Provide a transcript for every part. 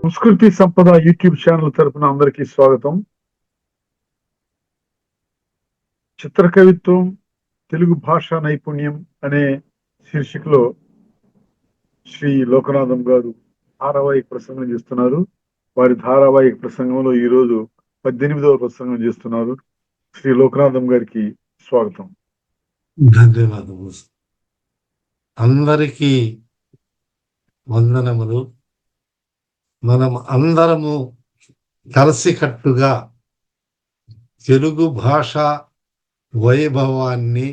సంస్కృతి సంపద YouTube channel తరపున అందరికీ స్వాగతం. చిత్రకవిత్వం తెలుగు భాషా నైపుణ్యం అనే శీర్షికలో శ్రీ లోకనాథం గారు ధారావాహిక ప్రసంగం చేస్తున్నారు. వారి ధారావాహిక ప్రసంగంలో ఈ రోజు 18వ ప్రసంగం చేస్తున్నారు. శ్రీ లోకనాథం గారికి స్వాగతం. ధన్యవాదములు. అందరికీ వందనములు. మనం అందరము కలిసికట్టుగా తెలుగు భాష వైభవాన్ని,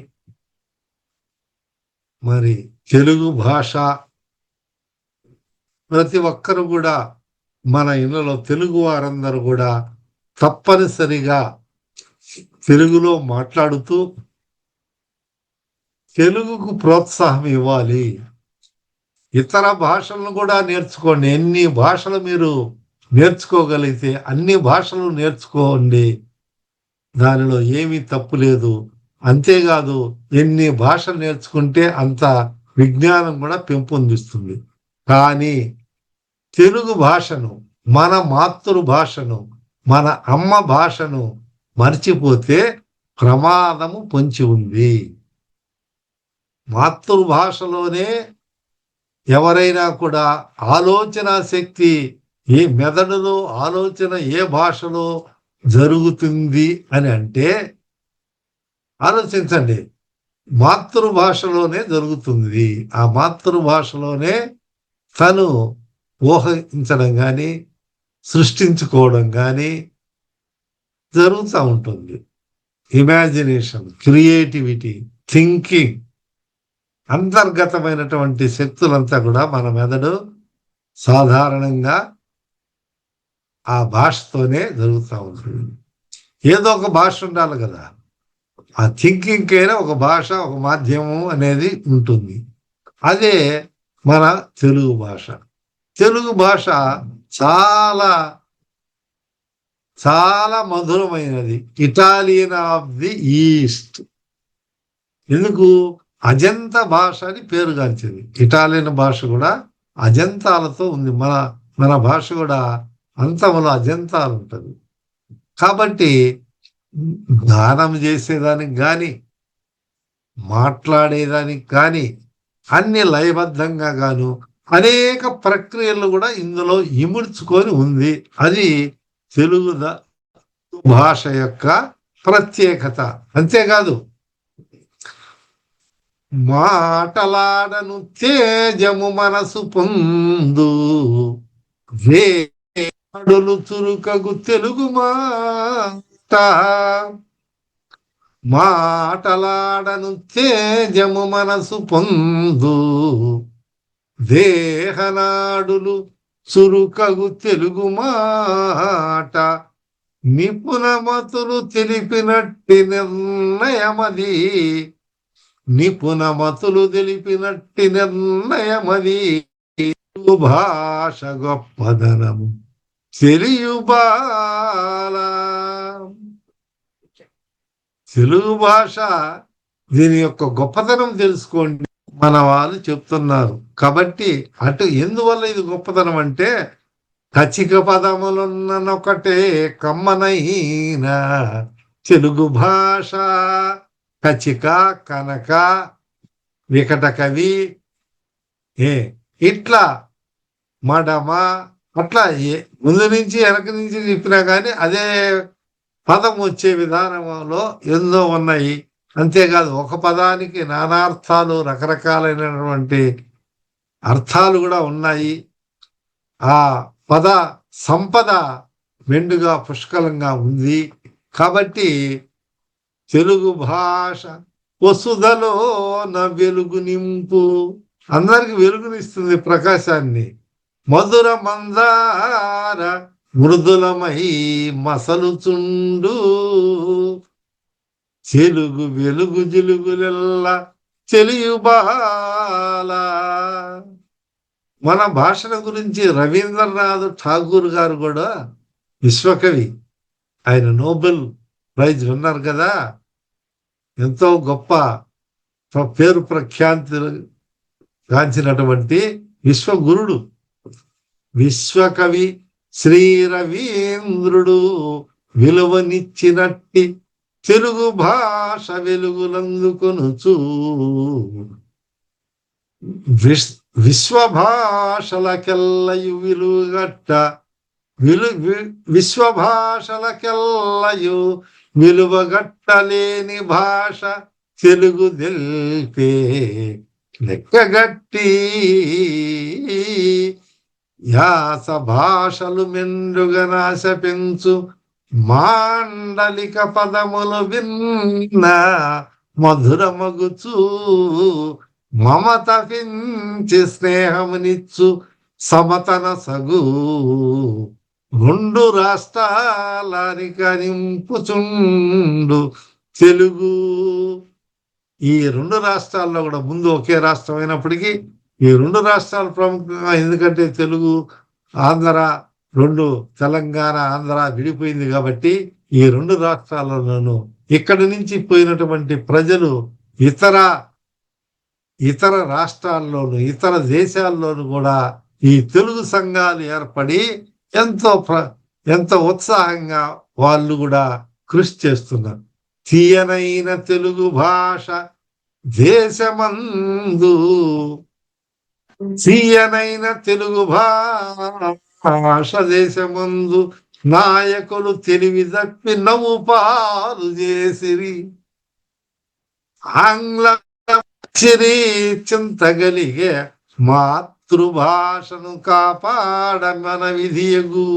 మరి తెలుగు భాష ప్రతి ఒక్కరు కూడా మన ఇళ్ళలో తెలుగు వారందరూ కూడా తప్పనిసరిగా తెలుగులో మాట్లాడుతూ తెలుగుకు ప్రోత్సాహం ఇవ్వాలి. ఇతర భాషలను కూడా నేర్చుకోండి. ఎన్ని భాషలు మీరు నేర్చుకోగలిగితే అన్ని భాషలు నేర్చుకోండి, దానిలో ఏమీ తప్పు లేదు. అంతేకాదు, ఎన్ని భాషలు నేర్చుకుంటే అంత విజ్ఞానం కూడా పెంపొందిస్తుంది. కానీ తెలుగు భాషను, మన మాతృభాషను, మన అమ్మ భాషను మర్చిపోతే ప్రమాదము పొంచి ఉంది. మాతృభాషలోనే ఎవరైనా కూడా ఆలోచన శక్తి, ఏ మెదడులో ఆలోచన ఏ భాషలో జరుగుతుంది అని అంటే ఆలోచించండి, మాతృభాషలోనే జరుగుతుంది. ఆ మాతృభాషలోనే తను ఊహించడం కానీ సృష్టించుకోవడం కానీ జరుగుతూ ఉంటుంది. ఇమాజినేషన్, క్రియేటివిటీ, థింకింగ్, అంతర్గతమైనటువంటి శక్తులంతా కూడా మన మెదడు సాధారణంగా ఆ భాషతోనే జరుగుతూ ఉంటుంది. ఏదో ఒక భాష ఉండాలి కదా, ఆ థింకింగ్ అయినా ఒక భాష, ఒక మాధ్యమం అనేది ఉంటుంది. అదే మన తెలుగు భాష. తెలుగు భాష చాలా చాలా మధురమైనది. Italian of the East. ఎందుకు? అజంత భాష అని పేరుగాంచింది. ఇటాలియన్ భాష కూడా అజంతాలతో ఉంది. మన భాష కూడా అంతములో అజంతాలు ఉంటుంది. కాబట్టి గానం చేసేదానికి కానీ మాట్లాడేదానికి కానీ అన్ని లయబద్ధంగా గాను అనేక ప్రక్రియలు కూడా ఇందులో ఇముడ్చుకొని ఉంది. అది తెలుగు భాష యొక్క ప్రత్యేకత. అంతేకాదు, మాటలాడను తేజము మనసు పొందు వేడులు చురుకగు తెలుగు మాట. మాటలాడను తేజము మనసు పొందు దేహనాడులు చురుకగు తెలుగు మాట. నిపుణమతులు తెలిపినట్టి నిర్ణయమది, నిపుణమతులు తెలిపినట్టి నిర్ణయమది. తెలుగు భాష గొప్పదనము తెలియబాల. తెలుగు భాష దీని యొక్క గొప్పతనం తెలుసుకోండి మన వాళ్ళు చెప్తున్నారు. కాబట్టి అటు ఎందువల్ల ఇది గొప్పతనం అంటే, కచిక పదములున్ననొకటే కమ్మనైన తెలుగు భాష. కచిక, కనక, వికట కవి, ఇట్లా మడమ, అట్లా ముందు నుంచి వెనక నుంచి చెప్పినా కానీ అదే పదం వచ్చే విధానంలో ఎన్నో ఉన్నాయి. అంతేకాదు, ఒక పదానికి నానార్థాలు, రకరకాలైనటువంటి అర్థాలు కూడా ఉన్నాయి. ఆ పద సంపద మెండుగా పుష్కలంగా ఉంది. కాబట్టి తెలుగు భాష వసుధలో వెలుగు నింపు, అందరికి వెలుగునిస్తుంది, ప్రకాశాన్ని. మధుర మందార మృదులమై మసలుచుండు తెలుగు వెలుగు జిలుగులెల్ల తెలియబాల. మన భాషల గురించి రవీంద్రనాథ్ ఠాగూర్ గారు కూడా విశ్వకవి, ఆయన నోబెల్ ప్రైజ్ విన్నారు కదా. ఎంతో గొప్ప పేరు ప్రఖ్యాతి గాంచినటువంటి విశ్వగురుడు, విశ్వకవి శ్రీ రవీంద్రుడు విలువనిచ్చినట్టి తెలుగు భాష వెలుగులందుకొనుచు విశ్వభాషలకెల్లయు విలువగట్ట విశ్వభాషలకెల్లయు విలువగట్టలేని భాష తెలుగు తెల్పే లెక్కగట్టి యాస భాషలు మెండుగా నాశ పెంచు మాండలిక పదములు విన్న మధురమగుచు మమత పెంచి స్నేహమునిచ్చు సమతన సగు రెండు రాష్ట్రాలనిక నింపుచుండు తెలుగు. ఈ రెండు రాష్ట్రాల్లో కూడా ముందు ఒకే రాష్ట్రం అయినప్పటికీ ఈ రెండు రాష్ట్రాలు ప్రముఖంగా, ఎందుకంటే తెలుగు ఆంధ్ర రెండు, తెలంగాణ ఆంధ్ర విడిపోయింది కాబట్టి ఈ రెండు రాష్ట్రాలలోనూ ఇక్కడి నుంచి పోయినటువంటి ప్రజలు ఇతర రాష్ట్రాల్లోనూ ఇతర దేశాల్లోనూ కూడా ఈ తెలుగు సంఘాలు ఏర్పడి ఎంతో ఉత్సాహంగా వాళ్ళు కూడా కృషి చేస్తున్నారు. తీయనైన తెలుగు భాష దేశమందు, తీయనైన తెలుగు భాష దేశమందు నాయకులు తెలివి తప్పి నవ్వు పాలు చేసిరి. ఆంగ్ల చింతగలిగే మాతృభాషను కాపాడ మన విధియగు.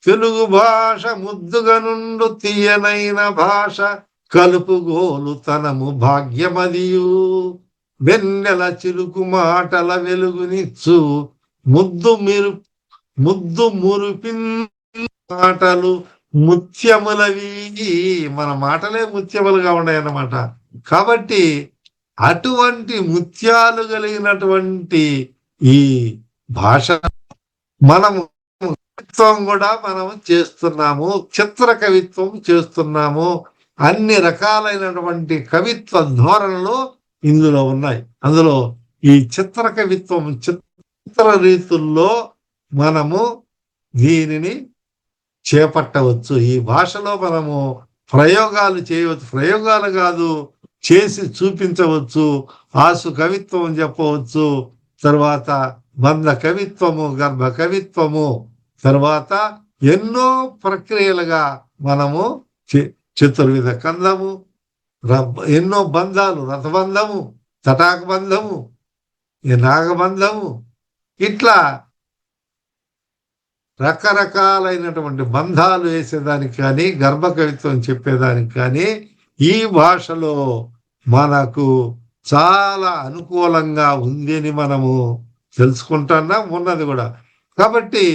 తెలుగు భాష ముద్దుగా నుండు తీయనైన భాష కలుపుగోలు తనము భాగ్యమదియు. వెన్నెల చిలుకు మాటల వెలుగునిచ్చు ముద్దు మురిపి మాటలు ముత్యములవి. మన మాటలే ముత్యములుగా ఉన్నాయన్నమాట. కాబట్టి అటువంటి ముత్యాలు కలిగినటువంటి ఈ భాష మనము కవిత్వం కూడా మనము చేస్తున్నాము, చిత్ర కవిత్వం చేస్తున్నాము. అన్ని రకాలైనటువంటి కవిత్వ ధోరణులు ఇందులో ఉన్నాయి. అందులో ఈ చిత్ర కవిత్వం, చిత్ర రీతుల్లో మనము దీనిని చేపట్టవచ్చు. ఈ భాషలో మనము ప్రయోగాలు చేయవచ్చు, ప్రయోగాలు కాదు చేసి చూపించవచ్చు. ఆసు కవిత్వం చెప్పవచ్చు, తర్వాత బంధ కవిత్వము, గర్భ కవిత్వము, తర్వాత ఎన్నో ప్రక్రియలుగా మనము చతుర్విధ కందము, ఎన్నో బంధాలు, రథబంధము, తటాక బంధము, నాగబంధము, ఇట్లా రకరకాలైనటువంటి బంధాలు వేసేదానికి కానీ, గర్భ కవిత్వం చెప్పేదానికి కానీ ఈ భాషలో మనకు చాలా అనుకూలంగా ఉంది అని మనము తెలుసుకుంటున్నాం, ఉన్నది కూడా. కాబట్టి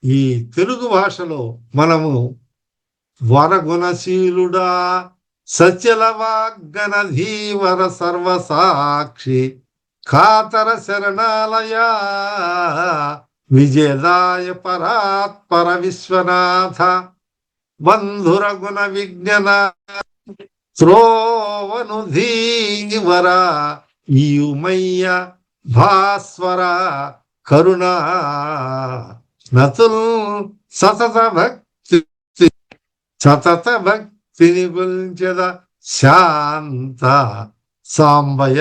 ఈ తెలుగు భాషలో మనము వరగుణశీలుడా సచల వాగ్గన ధీవర సర్వసాక్షి కాతర శరణాలయ విజయదాయ పరాత్పర విశ్వనాథ బంధుర గుణ విజ్ఞన త్రోవను ధీవర ఈయుమయ్య భాస్వర కరుణ నతుల్ సతత భక్తిని గురించద శాంత సాంబయ.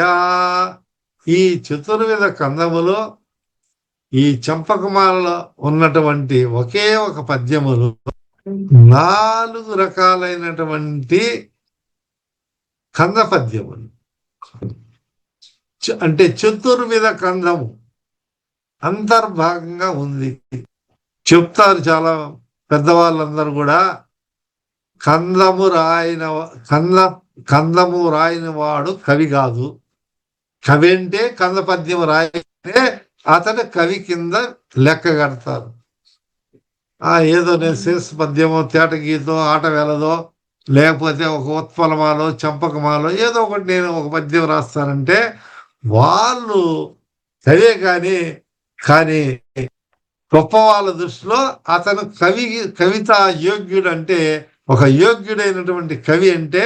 ఈ చతుర్విధ కందములో ఈ చంపకమాలలో ఉన్నటువంటి ఒకే ఒక పద్యములు 4 రకాలైనటువంటి కంద పద్యములు, అంటే చతుర్విధ కందము అంతర్భాగంగా ఉంది. చెప్తారు చాలా పెద్దవాళ్ళందరూ కూడా, కందము రాయని వాడు కవి కాదు. కవి అంటే కంద పద్యం రాయితే అతను కవి కింద లెక్క కడతారు. ఏదో నేను శేష పద్యమో, తేట గీతో, ఆట వేలదో, లేకపోతే ఒక ఉత్పలమాలో, చంపకమాలో ఏదో ఒకటి నేను ఒక పద్యం రాస్తానంటే వాళ్ళు కవే కానీ గొప్ప వాళ్ళ దృష్టిలో అతను కవిత యోగ్యుడు. అంటే ఒక యోగ్యుడైనటువంటి కవి అంటే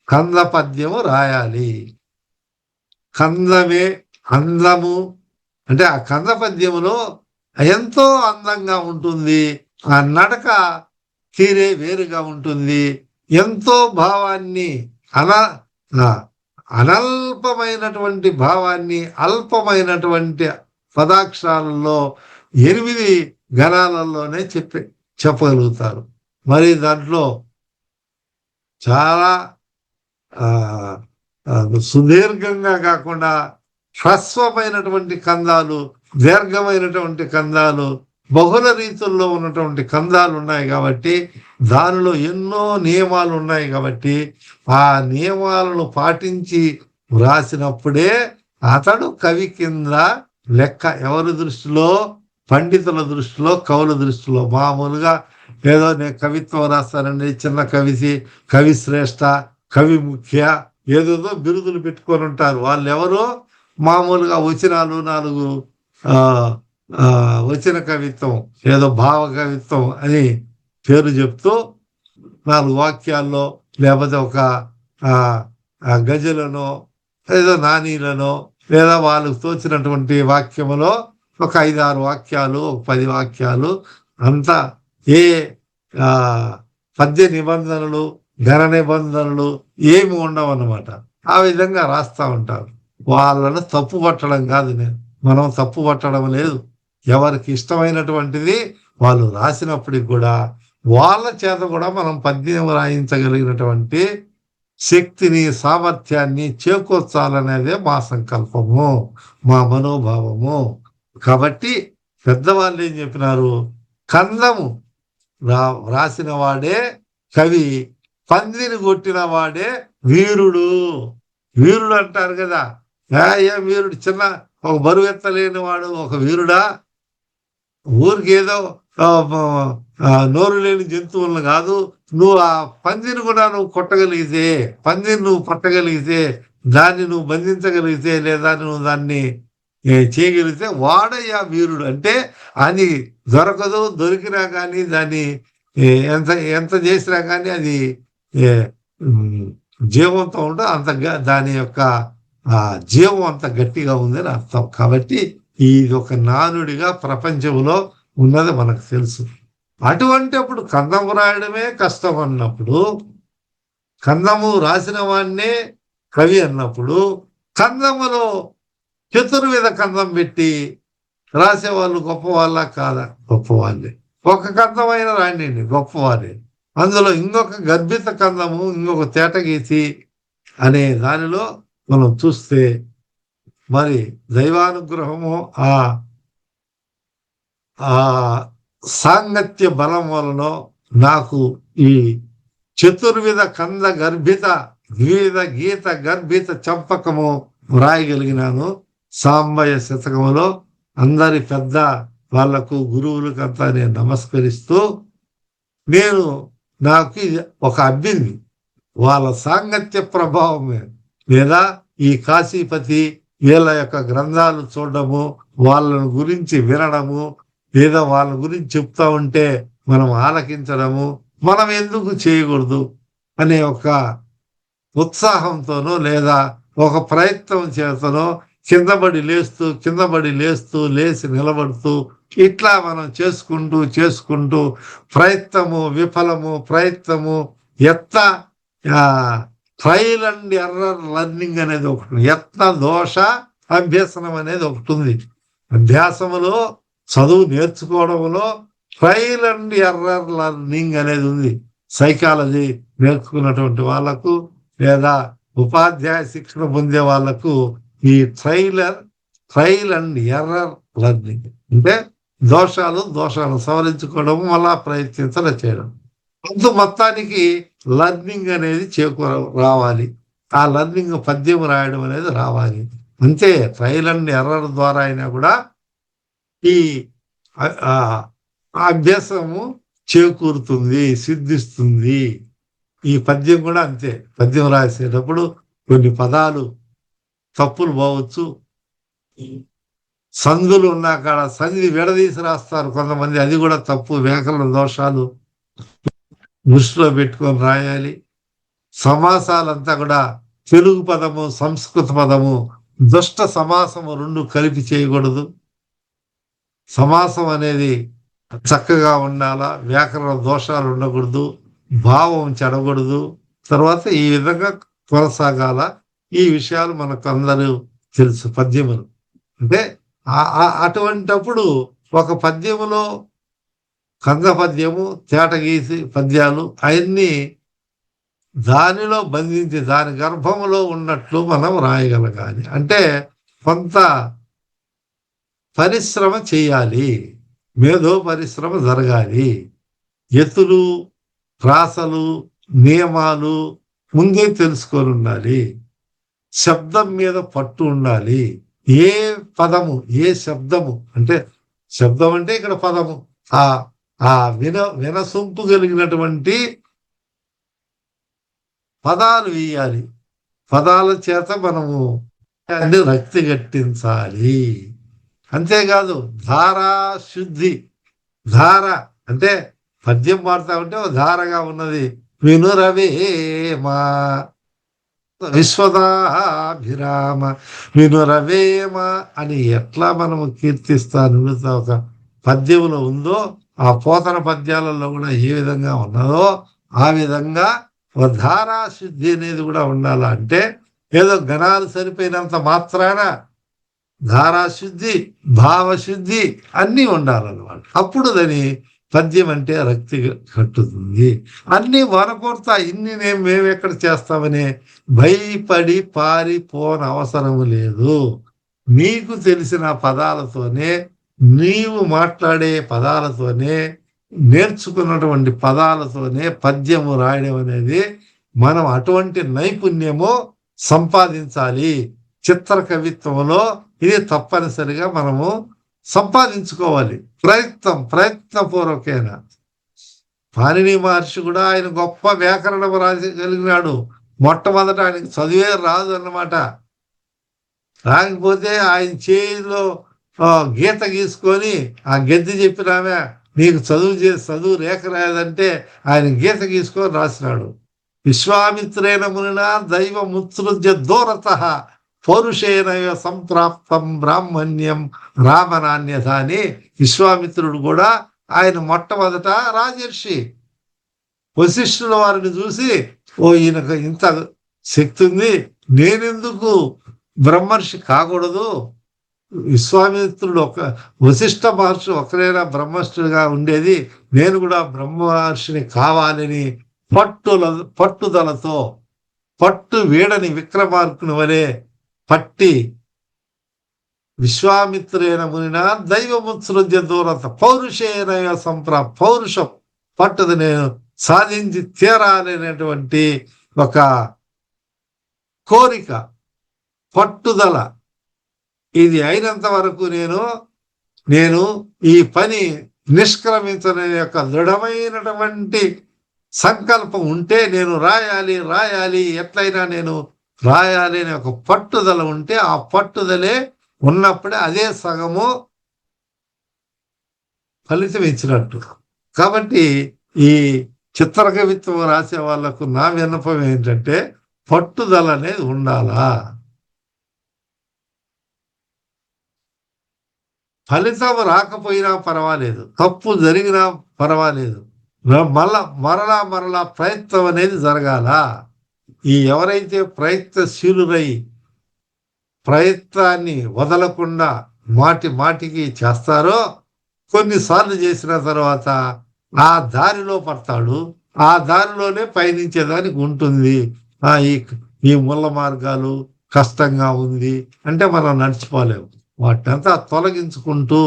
కంద పద్యము రాయాలి. కందమే అందము, అంటే ఆ కంద పద్యములో ఎంతో అందంగా ఉంటుంది. ఆ నడక తీరే వేరుగా ఉంటుంది. ఎంతో భావాన్ని అన ఆ, అనల్పమైనటువంటి భావాన్ని అల్పమైనటువంటి పదాక్షరాలలో 8 గణాలలోనే చెప్పగలుగుతారు. మరి దాంట్లో చాలా ఆ ఆ, సుదీర్ఘంగా కాకుండా హ్రస్వమైనటువంటి కందాలు, దీర్ఘమైనటువంటి కందాలు, బహుళ రీతుల్లో ఉన్నటువంటి కందాలు ఉన్నాయి కాబట్టి దానిలో ఎన్నో నియమాలు ఉన్నాయి కాబట్టి ఆ నియమాలను పాటించి వ్రాసినప్పుడే అతడు కవి కింద లెక్క. ఎవరి దృష్టిలో? పండితుల దృష్టిలో, కవుల దృష్టిలో. మామూలుగా ఏదో నేను కవిత్వం రాస్తానండి, చిన్న కవి శ్రేష్ఠ, కవి ముఖ్య, ఏదేదో బిరుదులు పెట్టుకొని ఉంటారు. వాళ్ళు ఎవరో మామూలుగా వచనాలు 4 ఆ ఆ వచన కవిత్వం, ఏదో భావ కవిత్వం అని పేరు చెప్తూ 4 వాక్యాల్లో లేకపోతే ఒక ఆ గజలనో ఏదో నానీలనో లేదా వాళ్ళకు తోచినటువంటి వాక్యములో ఒక 5-6 వాక్యాలు, ఒక 10 వాక్యాలు, అంతా ఏ ఆ పద్య నిబంధనలు, ఘన నిబంధనలు ఏమి ఉండవన్నమాట. ఆ విధంగా రాస్తా ఉంటారు. వాళ్ళను తప్పు పట్టడం కాదు, మనం తప్పు పట్టడం లేదు. ఎవరికి ఇష్టమైనటువంటిది వాళ్ళు రాసినప్పటికి కూడా వాళ్ళ చేత కూడా మనం పద్యం రాయించగలిగినటువంటి శక్తిని, సామర్థ్యాన్ని చేకూర్చాలనేదే మా సంకల్పము, మా మనోభావము. కాబట్టి పెద్దవాళ్ళు ఏం చెప్పినారు? కందము రాసిన వాడే కవి, పందిని కొట్టిన వాడే వీరుడు. వీరుడు అంటారు కదా, ఏ వీరుడు? చిన్న ఒక బరువు ఎత్తలేని వాడు ఒక వీరుడా? ఊరికేదో నోరు లేని జంతువులను కాదు. నువ్వు ఆ పందిని కూడా నువ్వు కొట్టగలిగితే, పందిని నువ్వు పట్టగలిగితే, దాన్ని నువ్వు బంధించగలిగితే, లేదా నువ్వు దాన్ని చేయగలిగితే వాడయ్యా వీరుడు. అంటే అది దొరకదు, దొరికినా కానీ దాన్ని ఎంత ఎంత చేసినా కానీ అది జీవంతో ఉంటే అంత దాని యొక్క జీవం అంత గట్టిగా ఉందని అర్థం. కాబట్టి ఇది ఒక నానుడిగా ప్రపంచంలో ఉన్నది మనకు తెలుసు. అటువంటి అప్పుడు కందము రాయడమే కష్టం అన్నప్పుడు, కందము రాసిన వాడినే కవి అన్నప్పుడు, కందములో చతుర్విధ కందం పెట్టి రాసేవాళ్ళు గొప్పవాళ్ళ కాదా? గొప్పవాళ్ళే. ఒక కందమైన రాయండి, గొప్పవారే. అందులో ఇంకొక గర్భిత కందము, ఇంకొక తేటగీసి అనే దానిలో మనం చూస్తే మరి దైవానుగ్రహము ఆ ఆ సాంగత్య బలం వలన నాకు ఈ చతుర్విధ కంద గర్భిత వివిధ గీత గర్భిత చంపకము వ్రాయగలిగినాను. సాంబయ్య శతకములో అందరి పెద్ద వాళ్లకు, గురువులకంతా నేను నమస్కరిస్తూ, నాకు ఒక అబ్బింది వాళ్ళ సాంగత్య ప్రభావమే, లేదా ఈ కాశీపతి వీళ్ళ యొక్క గ్రంథాలు చూడడము, వాళ్ళని గురించి వినడము, లేదా వాళ్ళ గురించి చెప్తా ఉంటే మనం ఆలకించడము, మనం ఎందుకు చేయకూడదు అనే ఒక ఉత్సాహంతోనో లేదా ఒక ప్రయత్నం చేతనో కిందబడి లేస్తూ లేచి నిలబడుతూ ఇట్లా మనం చేసుకుంటూ ప్రయత్నము విఫలము, ప్రయత్నము ట్రయల్ అండ్ ఎర్రర్ లెర్నింగ్ అనేది ఒకటి, యత్న దోష అభ్యసనం అనేది ఒకటి ఉంది. అభ్యాసములో, చదువు నేర్చుకోవడంలో ట్రయల్ అండ్ ఎర్రర్ లెర్నింగ్ అనేది ఉంది. సైకాలజీ నేర్చుకున్నటువంటి వాళ్ళకు లేదా ఉపాధ్యాయ శిక్షణ పొందే వాళ్ళకు ఈ ట్రయల్ అండ్ ఎర్రర్ లెర్నింగ్ అంటే దోషాలు సవరించుకోవడం, మళ్ళా ప్రయత్నించడం చేయడం. అందు మొత్తానికి లర్నింగ్ అనేది రావాలి. ఆ లర్నింగ్ పద్యం రాయడం అనేది రావాలి. అంతే. ట్రయల్ అండ్ ఎర్రర్ ద్వారా అయినా కూడా ఈ అభ్యాసము చేకూరుతుంది, సిద్ధిస్తుంది. ఈ పద్యం కూడా అంతే. పద్యం రాసేటప్పుడు కొన్ని పదాలు తప్పులు పోవచ్చు, సందులు ఉన్నా కాడ సంధి విడదీసి రాస్తారు కొంతమంది, అది కూడా తప్పు. వ్యాకరణ దోషాలు దృష్టిలో పెట్టుకొని రాయాలి. సమాసాలంతా కూడా తెలుగు పదము, సంస్కృత పదము దుష్ట సమాసము రెండు కలిపి చేయకూడదు. సమాసం అనేది చక్కగా ఉండాలా, వ్యాకరణ దోషాలు ఉండకూడదు, భావం చెడకూడదు. తర్వాత ఈ విధంగా కొనసాగాల. ఈ విషయాలు మనకు అందరూ తెలుసు పద్యములు. అంటే అటువంటప్పుడు ఒక పద్యములో కంద పద్యము, తేటగీసి పద్యాలు అవన్నీ దానిలో బంధించి దాని గర్భములో ఉన్నట్లు మనం రాయగలగాలి. అంటే కొంత పరిశ్రమ చేయాలి, మేధో పరిశ్రమ జరగాలి. ఎత్తులు, ప్రాసలు, నియమాలు ముందే తెలుసుకొని ఉండాలి. శబ్దం మీద పట్టు ఉండాలి. ఏ పదము, ఏ శబ్దము, అంటే శబ్దం అంటే ఇక్కడ పదము, ఆ ఆ వినసొంపు కలిగినటువంటి పదాలు వేయాలి. పదాల చేత మనము దాన్ని రక్తి గట్టించాలి. అంతేకాదు ధారా శుద్ధి. ధార అంటే పద్యం పాడుతా ఉంటే ఒక ధారగా ఉన్నది. వినురవేమ విశ్వదాభిరామ వినురవేమ అని ఎట్లా మనము కీర్తిస్తా నిలుతా ఒక పద్యములో ఉందో, ఆ పోతన పద్యాలలో కూడా ఏ విధంగా ఉన్నదో ఆ విధంగా ఒక ధారాశుద్ధి అనేది కూడా ఉండాలా. అంటే ఏదో గణాలు సరిపోయినంత మాత్రాన ధారాశుద్ధి, భావశుద్ధి అన్నీ ఉండాలన్నమాట. అప్పుడు దాని పద్యం అంటే రక్తి కట్టుతుంది. అన్నీ వనకొడతా ఇన్ని మేమెక్కడ చేస్తామని భయపడి పారిపోనవసరము లేదు. నీకు తెలిసిన పదాలతోనే, నీవు మాట్లాడే పదాలతోనే, నేర్చుకున్నటువంటి పదాలతోనే పద్యము రాయడం అనేది మనం అటువంటి నైపుణ్యము సంపాదించాలి. చిత్ర కవిత్వంలో ఇది తప్పనిసరిగా మనము సంపాదించుకోవాలి. ప్రయత్నపూర్వకైన. పాణిని మహర్షి కూడా ఆయన గొప్ప వ్యాకరణము రాయగలిగినాడు. మొట్టమొదట ఆయనకి చదివే రాదు అన్నమాట. రాకపోతే ఆయన చేతిలో గీత గీసుకొని ఆ గెద్ది చెప్పినామే నీకు చదువు రేఖ రాయదంటే ఆయన గీత గీసుకొని రాసినాడు. విశ్వామిత్రేణ మునినా దైవముత్సృజ్య దూరత పౌరుషేణ సంప్రాప్తం బ్రాహ్మణ్యం రామనాన్యత అని విశ్వామిత్రుడు కూడా ఆయన మొట్టమొదట రాజర్షి. వశిష్ఠుల వారిని చూసి ఈయనకు ఇంత శక్తి ఉంది, నేనెందుకు బ్రహ్మర్షి కాకూడదు? విశ్వామిత్రుడు వశిష్ఠ మహర్షి ఒకరైనా బ్రహ్మర్షిగా ఉండేది, నేను కూడా బ్రహ్మర్షిని కావాలని పట్టుదలతో పట్టు వీడని విక్రమార్కుని వలె పట్టి విశ్వామిత్రేణ మునిన దైవముత్సృజ్య దూరత పౌరుషేణ పౌరుషం పట్టుది నేను సాధించి తీరాలనేటువంటి ఒక కోరిక, పట్టుదల, ఇది అయినంత వరకు నేను ఈ పని నిష్క్రమించని యొక్క దృఢమైనటువంటి సంకల్పం ఉంటే నేను రాయాలి ఎట్లయినా నేను రాయాలి అనే ఒక పట్టుదల ఉంటే, ఆ పట్టుదలే ఉన్నప్పుడే అదే సగము ఫలితం ఇచ్చినట్టు. కాబట్టి ఈ చిత్ర కవిత్వం రాసే వాళ్లకు నా విన్నపం ఏంటంటే పట్టుదల అనేది ఉండాలా. ఫలితం రాకపోయినా పర్వాలేదు, తప్పు జరిగినా పర్వాలేదు, మరలా ప్రయత్నం అనేది జరగాల. ఈ ఎవరైతే ప్రయత్నశీలురై ప్రయత్నాన్ని వదలకుండా మాటికి చేస్తారో, కొన్నిసార్లు చేసిన తర్వాత ఆ దారిలో పడతాడు. ఆ దారిలోనే పయనించేదానికి ఉంటుంది. ఈ ముళ్ళ మార్గాలు కష్టంగా ఉంది అంటే మనం నడిచిపోలేము. వాటినంతా తొలగించుకుంటూ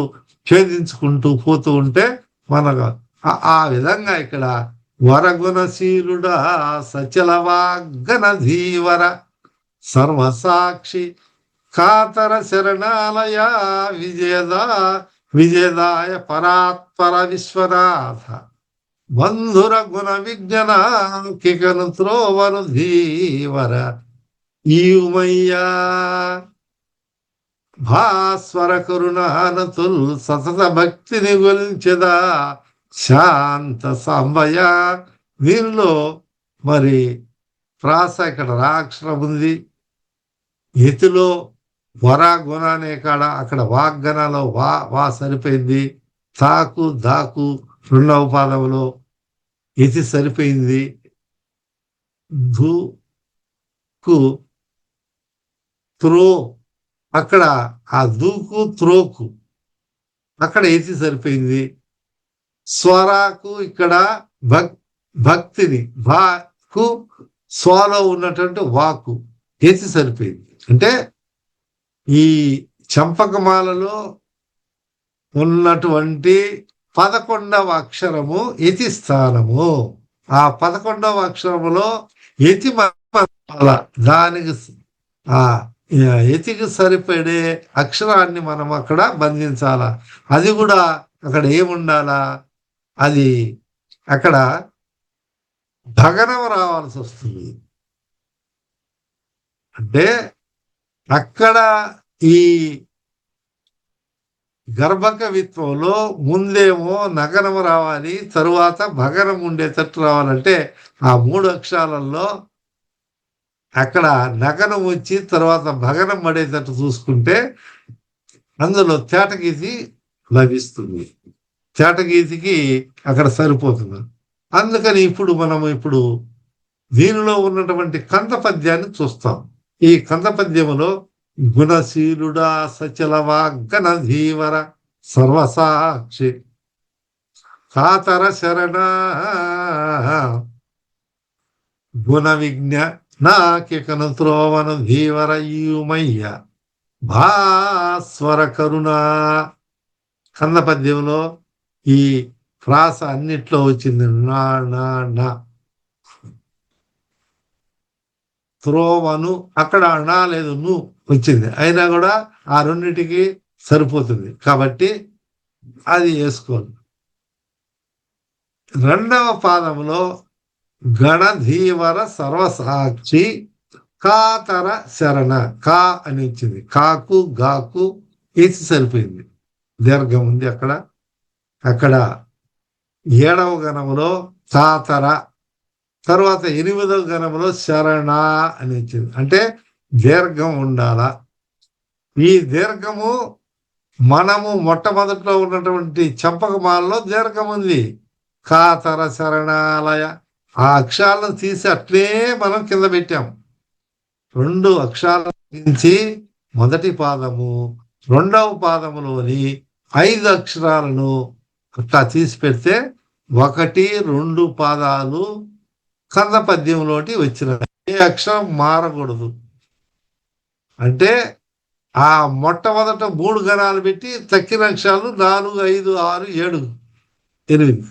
ఛేదించుకుంటూ పోతూ ఉంటే మనకు ఆ విధంగా ఇక్కడ వరగుణశీలుడా సచలవాగ్గన ధీవర సర్వసాక్షి కాతర శరణాలయ విజయదాయ పరాత్పర విశ్వనాథ బంధుర గుణ విజ్ఞన కికను త్రోవను ధీవర ఈమయ్యా భాస్వర కరుణానతుల్ సతత భక్తిని గొల్చెదా శాంత సాంబయ. దీనిలో మరి ప్రాస ఇక్కడ రాక్షరం ఉంది, ఎతిలో వర గుణ అనే కాడ అక్కడ వాగ్గణలో వా వా సరిపోయింది. తాకు దాకు రెండవ పాదంలో ఇతి సరిపోయింది. ధూకు త్రో అక్కడ ఆ దూకు త్రోకు అక్కడ ఇతి సరిపోయింది. స్వరాకు ఇక్కడ భక్తిని వాకు స్వలో ఉన్నటువంటి వాకు ఎతి సరిపోయింది. అంటే ఈ చంపకమాలలో ఉన్నటువంటి 11వ అక్షరము యతి స్థానము. ఆ 11వ అక్షరములో యతి దానికి ఆ యతికి సరిపడే అక్షరాన్ని మనం అక్కడ బంధించాల. అది కూడా అక్కడ ఏముండాలా, అది అక్కడ భగనం రావాల్సి వస్తుంది. అంటే అక్కడ ఈ గర్భకవిత్వంలో ముందేమో నగరం రావాలి, తరువాత భగనం ఉండేటట్టు రావాలంటే ఆ 3 అక్షరాలలో అక్కడ నగరం వచ్చి తర్వాత భగనం పడేటట్టు చూసుకుంటే అందులో తేటగీతి లభిస్తుంది. తేటగీతికి అక్కడ సరిపోతుంది. అందుకని ఇప్పుడు దీనిలో ఉన్నటువంటి కంద పద్యాన్ని చూస్తాం. ఈ కంద పద్యములో గుణశీలుడా సచలవాగ్గన ధీవర సర్వసాక్షి కాతర శరణ గుణ విజ్ఞ నాకికను త్రోవను ధీవర ఈమయ్య భాస్వర కరుణ. కంద పద్యంలో ఈ ప్రాస అన్నిట్లో వచ్చింది. నా నా నా త్రోవను అక్కడ నా లేదు ను వచ్చింది, అయినా కూడా ఆ రెండింటికి సరిపోతుంది కాబట్టి అది వేసుకోండి. రెండవ పాదంలో గణధీవర సర్వసాక్షి కాతర శరణ కా అని వచ్చింది. కాకు గాకు ఏసి సరిపోయింది, దీర్ఘం ఉంది అక్కడ. అక్కడ 7వ గణములో కాతర, తర్వాత 8వ గణములో శరణ అని వచ్చింది. అంటే దీర్ఘం ఉండాలా. ఈ దీర్ఘము మనము మొట్టమొదట్లో ఉన్నటువంటి చంపకమాలలో దీర్ఘం ఉంది. కాతర శరణాలయ ఆ అక్షరాలను తీసి అట్లే మనం కింద పెట్టాం. 2 అక్షరాలను తీసి మొదటి పాదము, 2వ పాదములోని 5 అక్షరాలను అట్లా తీసి పెడితే 1, 2 పాదాలు కంద పద్యంలోటి వచ్చినాయి. ఏ అక్షరం మారకూడదు. అంటే ఆ మొట్టమొదట 3 గణాలు పెట్టి తక్కిన అక్షరాలు 4, 5, 6, 7, 8.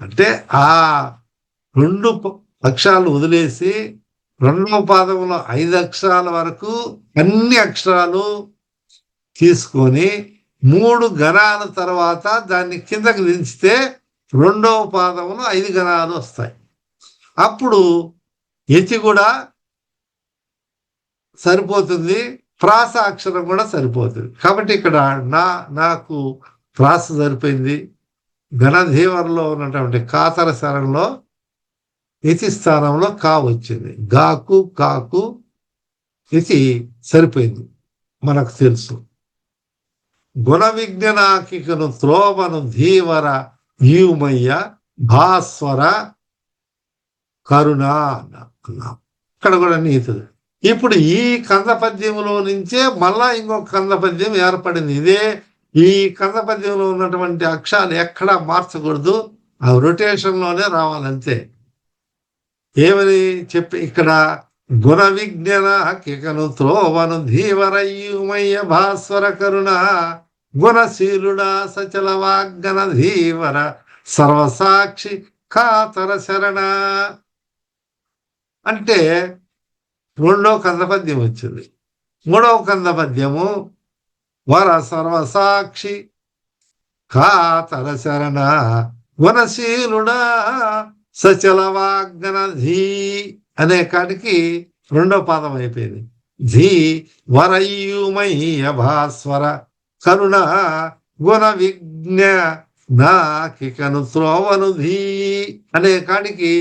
అంటే ఆ 2 అక్షరాలు వదిలేసి 2వ పాదంలో 5 అక్షరాల వరకు అన్ని అక్షరాలు తీసుకొని 3 గణాల తర్వాత దాన్ని కిందకి దించితే 2వ పాదంలో 5 గణాలు వస్తాయి. అప్పుడు యతి కూడా సరిపోతుంది, ప్రాస అక్షరం కూడా సరిపోతుంది. కాబట్టి ఇక్కడ నాకు ప్రాస సరిపోయింది. గణధీవరలో ఉన్నటువంటి కాతర శరంలో యతి స్థానంలో కా వచ్చింది. గాకు కాకు యతి సరిపోయింది, మనకు తెలుసు. గుణ విజ్ఞానాకికను త్రోవను ధీవర ఈమయ్య భాస్వర కరుణ అన్నాం. ఇక్కడ కూడా నీతులు. ఇప్పుడు ఈ కంద పద్యంలో నుంచే మళ్ళా ఇంకొక కంద పద్యం ఏర్పడింది. ఇదే ఈ కంద పద్యంలో ఉన్నటువంటి అక్షరాలు ఎక్కడా మార్చకూడదు, ఆ రొటేషన్లోనే రావాలంతే. ఏమని చెప్పి ఇక్కడ గుణ విజ్ఞాన కికను త్రోవను ధీవరయ్యుమయ్య భాస్వర కరుణ గుణశీలుడా సచల వాగ్గన ధీవర సర్వసాక్షి కాతర శరణ అంటే 2వ కంద పద్యం వచ్చింది. 3వ కంద పద్యము వర సర్వసాక్షి కాతర శరణ గుణశీలుడా సచల వాగ్గన ధీ అనే కాడికి 2వ పాదం అయిపోయింది. ధీ వరయ్యుమయ్య భాస్వర కరుణ గుణ విజ్ఞ నాకికను త్రోవను ధీ అనే కాడికి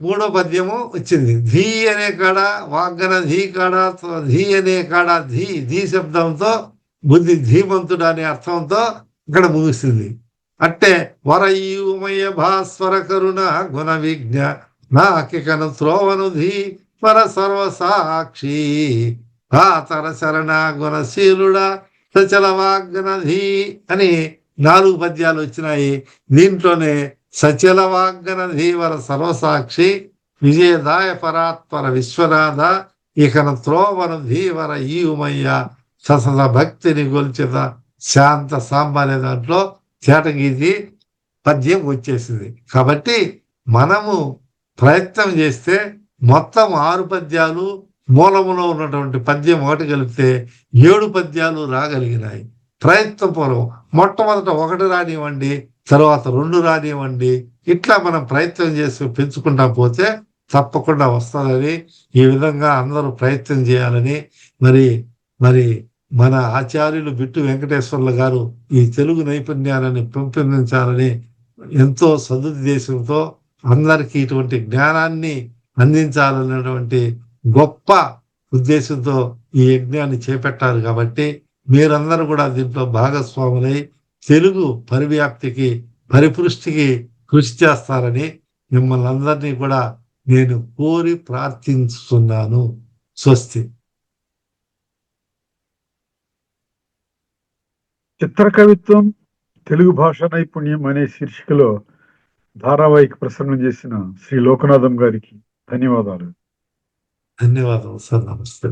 మూడో పద్యము వచ్చింది. ధీ అనే కాడ వాగ్గన ధీ కాడ ధీ అనే కాడ ధీ శబ్దంతో బుద్ధి ధీమంతుడు అనే అర్థంతో ఇక్కడ ముగిస్తుంది. అట్టే వరయూమయ భాస్వర కరుణ గుణ విజ్ఞ నాకికను త్రోవను ధీ పర సర్వసాక్షి ఆతర శరణ గుణశీలుడా సచల వాగ్గనధీ అని 4 పద్యాలు వచ్చినాయి. దీంట్లోనే సచల వాగ్గనధీవర సర్వసాక్షి విజయదాయ పరాత్పర విశ్వనాథ ఇకను త్రోవను ధీవర ఈయుమయ్య ససల భక్తిని గొల్చిత శాంత సాంబ అనే దాంట్లో చేటగీతి పద్యం వచ్చేసింది. కాబట్టి మనము ప్రయత్నం చేస్తే మొత్తం 6 పద్యాలు మూలములో ఉన్నటువంటి పద్యం ఒకటి కలిపితే 7 పద్యాలు రాగలిగినాయి. ప్రయత్నపూర్వం మొట్టమొదట 1 రానివ్వండి, తర్వాత 2 రానివ్వండి, ఇట్లా మనం ప్రయత్నం చేసి పెంచుకుంటా పోతే తప్పకుండా వస్తుందని, ఈ విధంగా అందరూ ప్రయత్నం చేయాలని మరి మన ఆచార్యులు బిట్టు వెంకటేశ్వర్లు గారు ఈ తెలుగు నైపుణ్యాలని పెంపొందించాలని ఎంతో సదుద్దేశంతో అందరికీ ఇటువంటి జ్ఞానాన్ని అందించాలన్నటువంటి గొప్ప ఉద్దేశంతో ఈ యజ్ఞాన్ని చేపట్టారు. కాబట్టి మీరందరూ కూడా దీంట్లో భాగస్వాములై తెలుగు పరివ్యాప్తికి పరిపుష్టికి కృషి చేస్తారని మిమ్మల్ని అందరినీ కూడా నేను కోరి ప్రార్థిస్తున్నాను. స్వస్తి. చిత్రకవిత్వం తెలుగు భాషా నైపుణ్యం అనే శీర్షికలో ధారావాహిక ప్రసంగం చేసిన శ్రీ లోకనాథం గారికి ధన్యవాదాలు. ధన్యవాదాలు సార్. నమస్తే.